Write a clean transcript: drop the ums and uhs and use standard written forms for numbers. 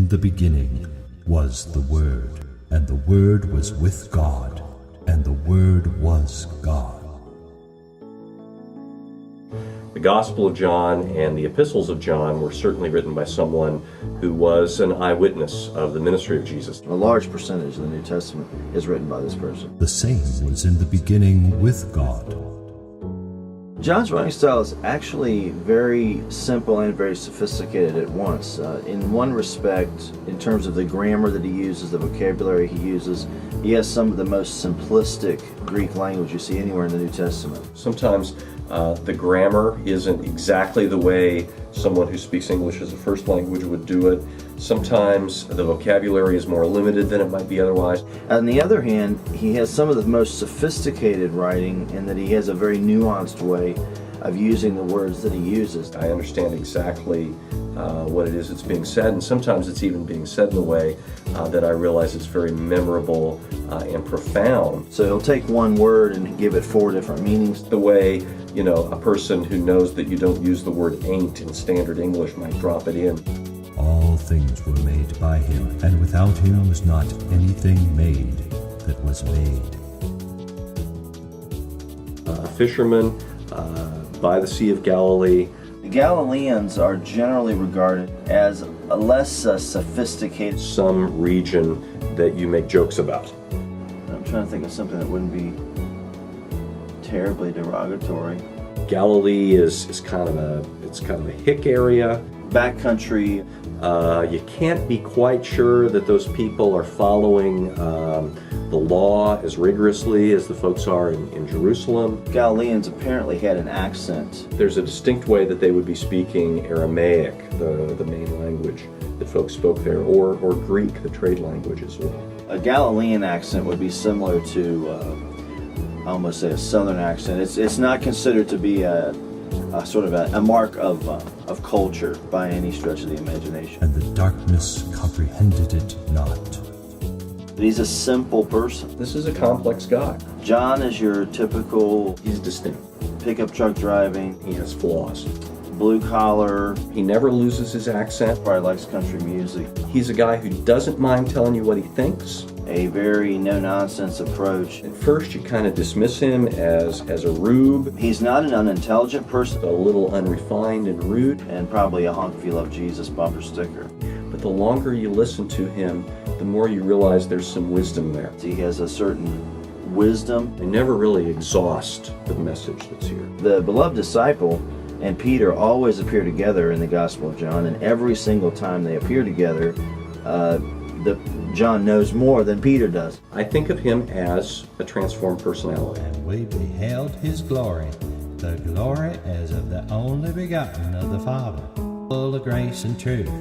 the beginning was the Word, and the Word was with God, and the Word was God. The Gospel of John and the Epistles of John were certainly written by someone who was an eyewitness of the ministry of Jesus. A large percentage of the New Testament is written by this person. The same was in the beginning with God. John's writing style is actually very simple and very sophisticated at once. In one respect, in terms of the grammar that he uses, the vocabulary he uses, he has some of the most simplistic Greek language you see anywhere in the New Testament. Sometimes the grammar isn't exactly the way someone who speaks English as a first language would do it. Sometimes the vocabulary is more limited than it might be otherwise. On the other hand, he has some of the most sophisticated writing in that he has a very nuanced way of using the words that he uses. I understand exactly what it is that's being said, and sometimes it's even being said in a way that I realize it's very memorable and profound. So he'll take one word and give it 4 different meanings. The way, a person who knows that you don't use the word ain't in standard English might drop it in. All things were made by him, and without him was not anything made that was made. A fisherman by the Sea of Galilee. The Galileans are generally regarded as a less sophisticated. Some region that you make jokes about. I'm trying to think of something that wouldn't be terribly derogatory. Galilee is kind of a hick area. Backcountry. You can't be quite sure that those people are following the law as rigorously as the folks are in Jerusalem. Galileans apparently had an accent. There's a distinct way that they would be speaking Aramaic, the main language that folks spoke there, or Greek, the trade language as well. A Galilean accent would be similar to, I almost say a southern accent. It's not considered to be a sort of a mark of culture by any stretch of the imagination. And the darkness comprehended it not. But he's a simple person. This is a complex guy. John is your typical He's distinct. pickup truck driving, He has flaws. blue collar, He never loses his accent. probably likes country music. He's a guy who doesn't mind telling you what he thinks. A very no-nonsense approach. At first you kind of dismiss him as a rube, He's not an unintelligent person, a little unrefined and rude. and probably a honk if you love Jesus bumper sticker. But the longer you listen to him, the more you realize there's some wisdom there. He has a certain wisdom. They never really exhaust the message that's here. The beloved disciple and Peter always appear together in the Gospel of John, and every single time they appear together, John knows more than Peter does. I think of him as a transformed personality. And we beheld his glory, the glory as of the only begotten of the Father, full of grace and truth.